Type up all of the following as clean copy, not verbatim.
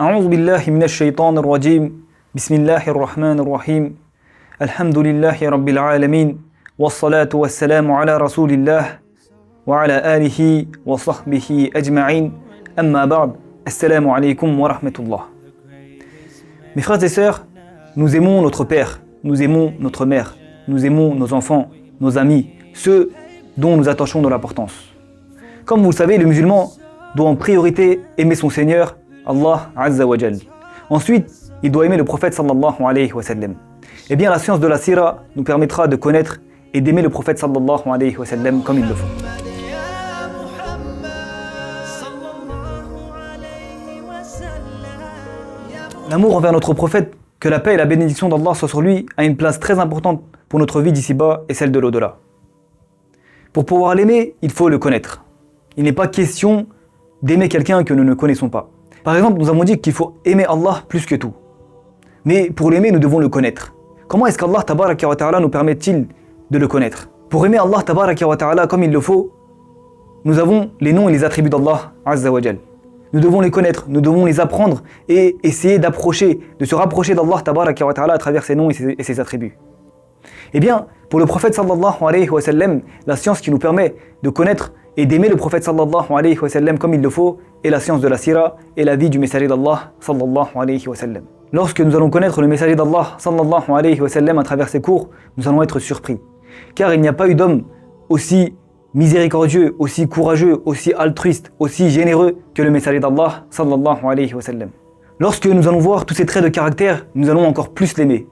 أعوذ بالله من الشيطان الرجيم بسم الله الرحمن الرحيم الحمد لله رب العالمين والصلاة والسلام على رسول الله وعلى آله وصحبه أجمعين أما بعد السلام عليكم ورحمة الله. Mes frères et sœurs, nous aimons notre père, nous aimons notre mère, nous aimons nos enfants, nos amis, ceux dont nous attachons de l'importance. Comme vous le savez, le musulman doit en priorité aimer son Seigneur, Allah Azza wa Jal. Ensuite, il doit aimer le prophète sallallahu alayhi wa sallam. Eh bien, la science de la sira nous permettra de connaître et d'aimer le prophète sallallahu alayhi wa sallam comme il le faut. L'amour envers notre prophète, que la paix et la bénédiction d'Allah soient sur lui, a une place très importante pour notre vie d'ici-bas et celle de l'au-delà. Pour pouvoir l'aimer, il faut le connaître. Il n'est pas question d'aimer quelqu'un que nous ne connaissons pas. Par exemple, nous avons dit qu'il faut aimer Allah plus que tout. Mais pour l'aimer, nous devons le connaître. Comment est-ce qu'Allah tabaraka wa ta'ala nous permet-il de le connaître? Pour aimer Allah tabaraka wa ta'ala comme il le faut, nous avons les noms et les attributs d'Allah Azza wa Jal. Nous devons les connaître, nous devons les apprendre et essayer d'approcher, de se rapprocher d'Allah tabaraka wa ta'ala à travers ses noms et ses attributs. Eh bien, pour le prophète sallallahu alayhi wa sallam, la science qui nous permet de connaître et d'aimer le prophète sallallahu alayhi wa sallam comme il le faut est la science de la sira et la vie du messager d'Allah sallallahu alayhi wa sallam. Lorsque nous allons connaître le messager d'Allah sallallahu alayhi wa sallam à travers ses cours, nous allons être surpris. Car il n'y a pas eu d'homme aussi miséricordieux, aussi courageux, aussi altruiste, aussi généreux que le messager d'Allah sallallahu alayhi wa sallam. Lorsque nous allons voir tous ces traits de caractère, nous allons encore plus l'aimer.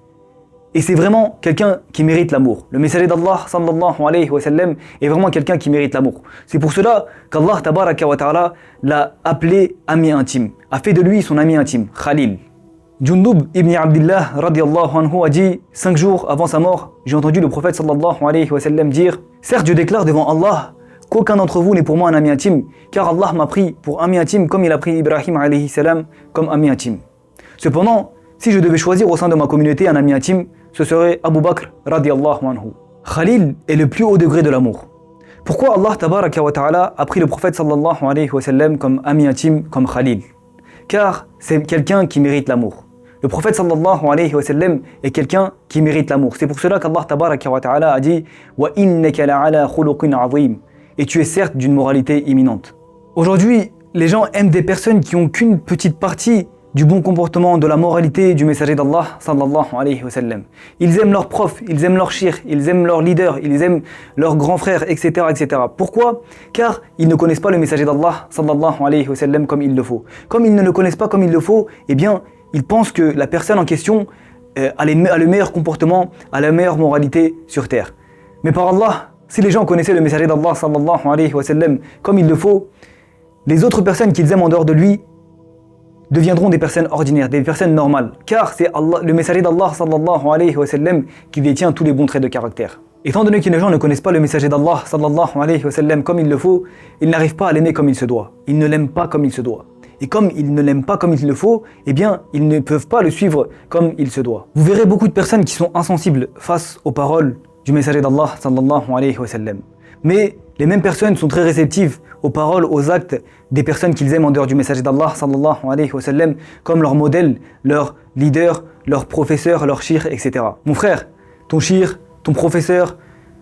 Et c'est vraiment quelqu'un qui mérite l'amour. Le messager d'Allah sallallahu alayhi wa sallam est vraiment quelqu'un qui mérite l'amour. C'est pour cela qu'Allah tabaraka wa ta'ala l'a appelé ami intime, a fait de lui son ami intime, Khalil. Jundub ibn Abdillah radiallahu anhu a dit 5 jours avant sa mort, j'ai entendu le prophète sallallahu alayhi wa sallam dire: certes, je déclare devant Allah qu'aucun d'entre vous n'est pour moi un ami intime, car Allah m'a pris pour ami intime comme il a pris Ibrahim alayhi salam comme ami intime. Cependant, si je devais choisir au sein de ma communauté un ami intime, ce serait Abu Bakr radiallahu anhu. Khalil est le plus haut degré de l'amour. Pourquoi Allah tabaraka wa ta'ala a pris le prophète sallallahu alayhi wa sallam comme ami intime, comme Khalil? Car c'est quelqu'un qui mérite l'amour. Le prophète sallallahu alayhi wa sallam est quelqu'un qui mérite l'amour. C'est pour cela qu'Allah tabaraka wa ta'ala a dit wa innaka la'ala khuluqin 'azim, et tu es certes d'une moralité imminente. Aujourd'hui, les gens aiment des personnes qui ont qu'une petite partie du bon comportement, de la moralité du messager d'Allah sallallahu alayhi wa sallam. Ils aiment leurs profs, ils aiment leurs shir, ils aiment leurs leaders, ils aiment leurs grands frères, etc., etc. Pourquoi? Car ils ne connaissent pas le messager d'Allah sallallahu alayhi wa sallam comme il le faut. Comme ils ne le connaissent pas comme il le faut, eh bien, ils pensent que la personne en question a le meilleur comportement, a la meilleure moralité sur terre. Mais par Allah, si les gens connaissaient le messager d'Allah sallallahu alayhi wa sallam comme il le faut, les autres personnes qu'ils aiment en dehors de lui deviendront des personnes ordinaires, des personnes normales. Car c'est Allah, le messager d'Allah sallallahu alayhi wa sallam qui détient tous les bons traits de caractère. Étant donné que les gens ne connaissent pas le messager d'Allah sallallahu alayhi wa sallam comme il le faut, ils n'arrivent pas à l'aimer comme il se doit. Ils ne l'aiment pas comme il se doit. Et comme ils ne l'aiment pas comme il le faut, eh bien, ils ne peuvent pas le suivre comme il se doit. Vous verrez beaucoup de personnes qui sont insensibles face aux paroles du messager d'Allah sallallahu alayhi wa sallam. Mais les mêmes personnes sont très réceptives aux paroles, aux actes des personnes qu'ils aiment en dehors du messager d'Allah sallallahu alayhi wa sallam, comme leur modèle, leur leader, leur professeur, leur shir, etc. Mon frère, ton shir, ton professeur,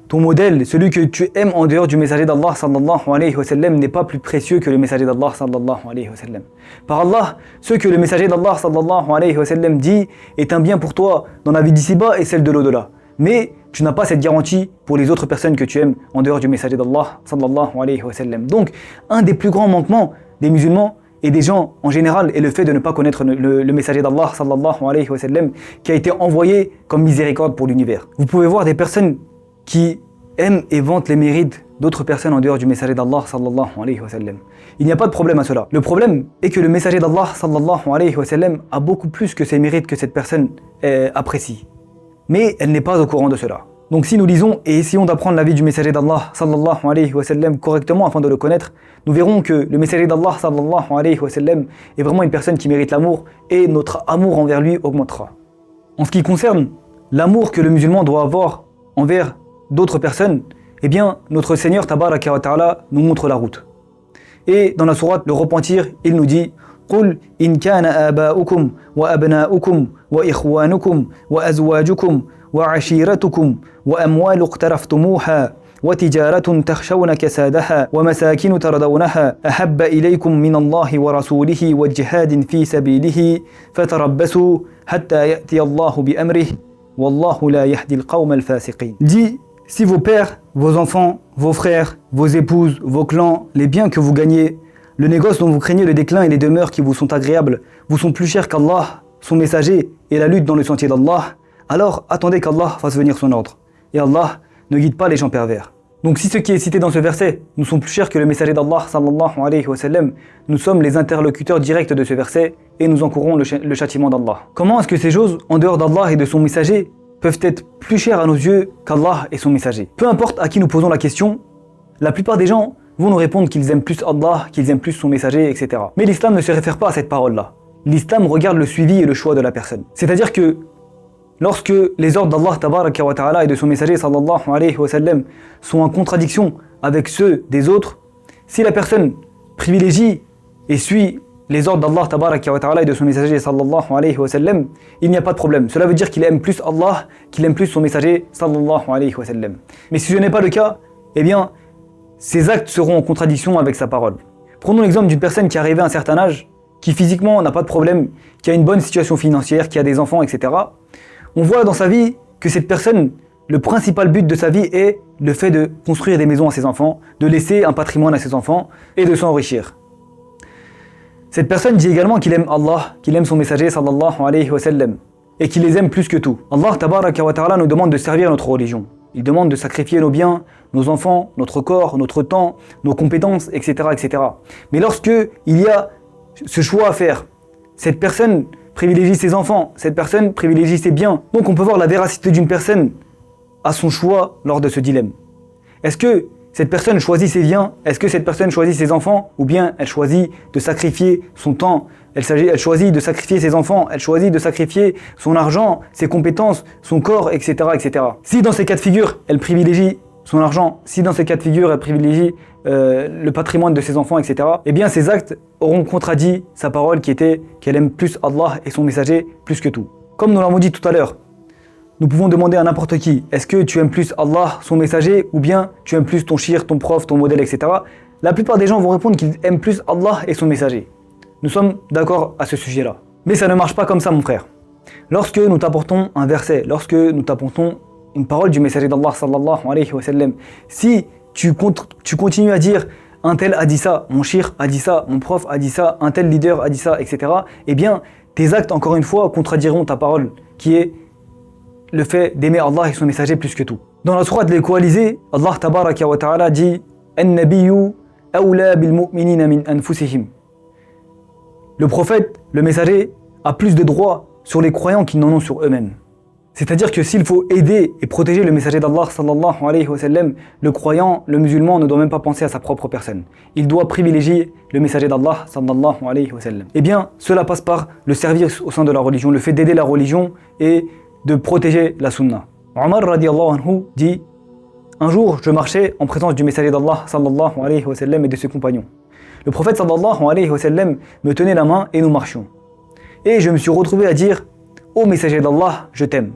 ton modèle, celui que tu aimes en dehors du messager d'Allah sallallahu alayhi wa sallam n'est pas plus précieux que le messager d'Allah sallallahu alayhi wa sallam. Par Allah, ce que le messager d'Allah sallallahu alayhi wa sallam dit est un bien pour toi dans la vie d'ici-bas et celle de l'au-delà. Mais tu n'as pas cette garantie pour les autres personnes que tu aimes en dehors du messager d'Allah sallallahu alayhi wa sallam. Donc, un des plus grands manquements des musulmans et des gens en général est le fait de ne pas connaître le messager d'Allah sallallahu alayhi wa sallam qui a été envoyé comme miséricorde pour l'univers. Vous pouvez voir des personnes qui aiment et vantent les mérites d'autres personnes en dehors du messager d'Allah sallallahu alayhi wa sallam. Il n'y a pas de problème à cela. Le problème est que le messager d'Allah sallallahu alayhi wa sallam a beaucoup plus que ces mérites que cette personne apprécie. Mais elle n'est pas au courant de cela. Donc si nous lisons et essayons d'apprendre la vie du messager d'Allah sallallahu alayhi wa sallam correctement afin de le connaître, nous verrons que le messager d'Allah sallallahu alayhi wa sallam est vraiment une personne qui mérite l'amour et notre amour envers lui augmentera. En ce qui concerne l'amour que le musulman doit avoir envers d'autres personnes, eh bien notre Seigneur tabaraka wa ta'ala nous montre la route. Et dans la sourate Le Repentir, il nous dit قل إن كان آباؤكم وأبناؤكم وإخوانكم وأزواجكم وعشيرتكم وأموال اقترفتموها وتجارة تخشون كسادها ومساكن ترضونها أحب إليكم من الله ورسوله وجهاد في سبيله فتربصوا حتى يأتي الله بأمره والله لا يهدي القوم الفاسقين. Dis, si vos pères, vos enfants, vos frères, vos épouses, vos clans, les biens que vous gagnez, le négoce dont vous craignez le déclin et les demeures qui vous sont agréables vous sont plus chers qu'Allah, son messager et la lutte dans le sentier d'Allah, alors attendez qu'Allah fasse venir son ordre. Et Allah ne guide pas les gens pervers. Donc si ce qui est cité dans ce verset nous sont plus chers que le messager d'Allah sallallahu alayhi wa sallam, nous sommes les interlocuteurs directs de ce verset et nous encourons le châtiment d'Allah. Comment est-ce que ces choses, en dehors d'Allah et de son messager, peuvent être plus chères à nos yeux qu'Allah et son messager? Peu importe à qui nous posons la question, la plupart des gens vont nous répondre qu'ils aiment plus Allah, qu'ils aiment plus son messager, etc. Mais l'islam ne se réfère pas à cette parole-là. L'islam regarde le suivi et le choix de la personne. C'est-à-dire que lorsque les ordres d'Allah tabaraka wa ta'ala et de son messager sallallahu alayhi wa sallam sont en contradiction avec ceux des autres, si la personne privilégie et suit les ordres d'Allah tabaraka wa ta'ala et de son messager sallallahu alayhi wa sallam, il n'y a pas de problème. Cela veut dire qu'il aime plus Allah, qu'il aime plus son messager sallallahu alayhi wa sallam. Mais si ce n'est pas le cas, eh bien, ses actes seront en contradiction avec sa parole. Prenons l'exemple d'une personne qui est arrivée à un certain âge, qui physiquement n'a pas de problème, qui a une bonne situation financière, qui a des enfants, etc. On voit dans sa vie que cette personne, le principal but de sa vie est le fait de construire des maisons à ses enfants, de laisser un patrimoine à ses enfants et de s'enrichir. Cette personne dit également qu'il aime Allah, qu'il aime son messager sallallahu alayhi wa sallam et qu'il les aime plus que tout. Allah tabaraka wa ta'ala nous demande de servir notre religion. Il demande de sacrifier nos biens, nos enfants, notre corps, notre temps, nos compétences, etc., etc. Mais lorsque il y a ce choix à faire, cette personne privilégie ses enfants, cette personne privilégie ses biens. Donc on peut voir la véracité d'une personne à son choix lors de ce dilemme. Est-ce que cette personne choisit ses biens? Est-ce que cette personne choisit ses enfants? Ou bien elle choisit de sacrifier son temps? Elle choisit de sacrifier ses enfants? Elle choisit de sacrifier son argent, ses compétences, son corps, etc., etc. Si dans ces cas de figure, elle privilégie son argent, si dans ces cas de figure, elle privilégie le patrimoine de ses enfants, etc., eh bien ces actes auront contredit sa parole qui était qu'elle aime plus Allah et son messager plus que tout. Comme nous l'avons dit tout à l'heure, nous pouvons demander à n'importe qui, est-ce que tu aimes plus Allah, son messager, ou bien tu aimes plus ton shir, ton prof, ton modèle, etc. La plupart des gens vont répondre qu'ils aiment plus Allah et son messager. Nous sommes d'accord à ce sujet-là. Mais ça ne marche pas comme ça, mon frère. Lorsque nous t'apportons un verset, lorsque nous t'apportons une parole du messager d'Allah sallallahu alayhi wa sallam, si tu continues à dire un tel a dit ça, mon shir a dit ça, mon prof a dit ça, un tel leader a dit ça, etc., eh bien tes actes, encore une fois, contrediront ta parole, qui est le fait d'aimer Allah et son messager plus que tout. Dans la sourate Les Coalisés, Allah tabaraka wa ta'ala dit An-nabiyyu awla bil mu'minina min anfusihim. Le prophète, le messager, a plus de droits sur les croyants qu'ils n'en ont sur eux-mêmes. C'est-à-dire que s'il faut aider et protéger le messager d'Allah sallallahu alayhi wa sallam, le croyant, le musulman ne doit même pas penser à sa propre personne. Il doit privilégier le messager d'Allah sallallahu alayhi wa sallam. Eh bien, cela passe par le service au sein de la religion, le fait d'aider la religion et de protéger la sunna. Omar radiallahu anhu dit: un jour, je marchais en présence du messager d'Allah sallallahu alayhi wa sallam et de ses compagnons. Le prophète sallallahu alayhi wa sallam me tenait la main et nous marchions. Et je me suis retrouvé à dire: ô messager d'Allah, je t'aime.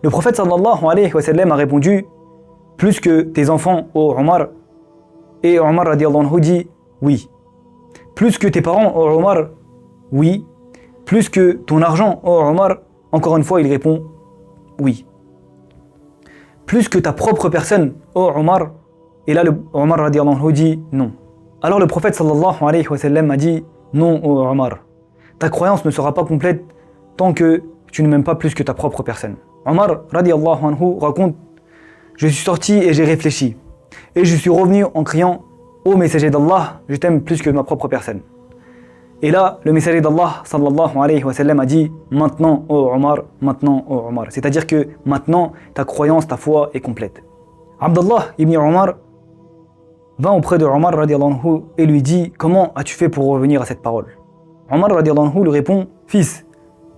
Le prophète sallallahu alayhi wa sallam a répondu: plus que tes enfants, ô Omar. Et Omar radiallahu anhu dit: oui. Plus que tes parents, ô Omar? Oui. Plus que ton argent, ô Omar? Encore une fois, il répond: oui. Plus que ta propre personne, ô Omar? Et là, le Omar radiallahu anhu dit: non. Alors le prophète sallallahu alayhi wa sallam a dit: non, ô Omar. Ta croyance ne sera pas complète tant que tu ne m'aimes pas plus que ta propre personne. Omar radiallahu anhu raconte: je suis sorti et j'ai réfléchi. Et je suis revenu en criant: ô messager d'Allah, je t'aime plus que ma propre personne. Et là, le messager d'Allah sallallahu alayhi wa sallam a dit: maintenant, ô Omar, maintenant, ô Omar. C'est-à-dire que maintenant, ta croyance, ta foi est complète. Abdallah ibn Omar va auprès de Omar radiallahu anhu et lui dit: comment as-tu fait pour revenir à cette parole? Omar radiallahu anhu lui répond: fils,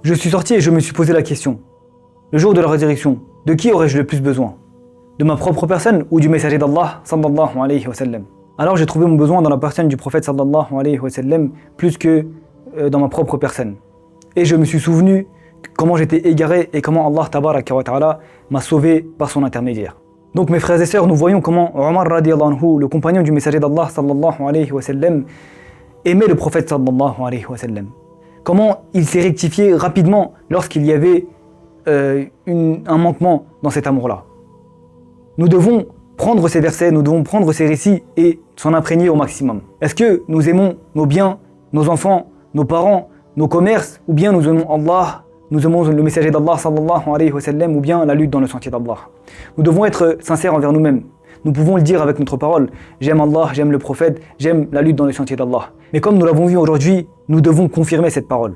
je suis sorti et je me suis posé la question. Le jour de la résurrection, de qui aurais-je le plus besoin? De ma propre personne ou du messager d'Allah sallallahu alayhi wa sallam? Alors j'ai trouvé mon besoin dans la personne du prophète sallallahu alayhi wa sallam plus que dans ma propre personne. Et je me suis souvenu comment j'étais égaré et comment Allah tabaraka wa ta'ala m'a sauvé par son intermédiaire. Donc mes frères et sœurs, nous voyons comment Omar radiallahu anhu, le compagnon du messager d'Allah sallallahu alayhi wa sallam, aimait le prophète sallallahu alayhi wa sallam. Comment il s'est rectifié rapidement lorsqu'il y avait un manquement dans cet amour-là. Nous devons prendre ces versets, nous devons prendre ces récits et s'en imprégner au maximum. Est-ce que nous aimons nos biens, nos enfants, nos parents, nos commerces, ou bien nous aimons Allah, nous aimons le messager d'Allah sallallahu alayhi wa sallam, ou bien la lutte dans le sentier d'Allah? Nous devons être sincères envers nous-mêmes. Nous pouvons le dire avec notre parole, j'aime Allah, j'aime le prophète, j'aime la lutte dans le sentier d'Allah. Mais comme nous l'avons vu aujourd'hui, nous devons confirmer cette parole.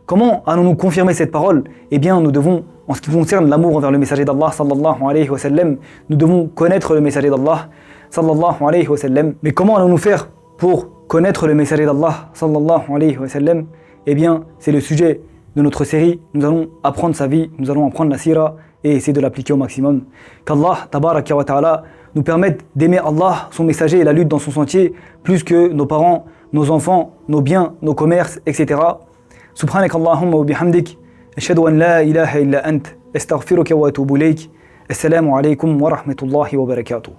Comment allons-nous confirmer cette parole? Eh bien, nous devons, en ce qui concerne l'amour envers le messager d'Allah sallallahu alayhi wa sallam, nous devons connaître le messager d'Allah sallallahu alayhi wa sallam. Mais comment allons-nous faire pour connaître le messager d'Allah sallallahu alayhi wa sallam? Eh bien, c'est le sujet de notre série. Nous allons apprendre sa vie, nous allons apprendre la sira et essayer de l'appliquer au maximum. Qu'Allah tabaraka wa ta'ala nous permette d'aimer Allah, son messager et la lutte dans son sentier plus que nos parents, nos enfants, nos biens, nos commerces, etc. سبحانك اللهم وبحمدك أشهد أن لا إله إلا أنت أستغفرك وأتوب إليك السلام عليكم ورحمة الله وبركاته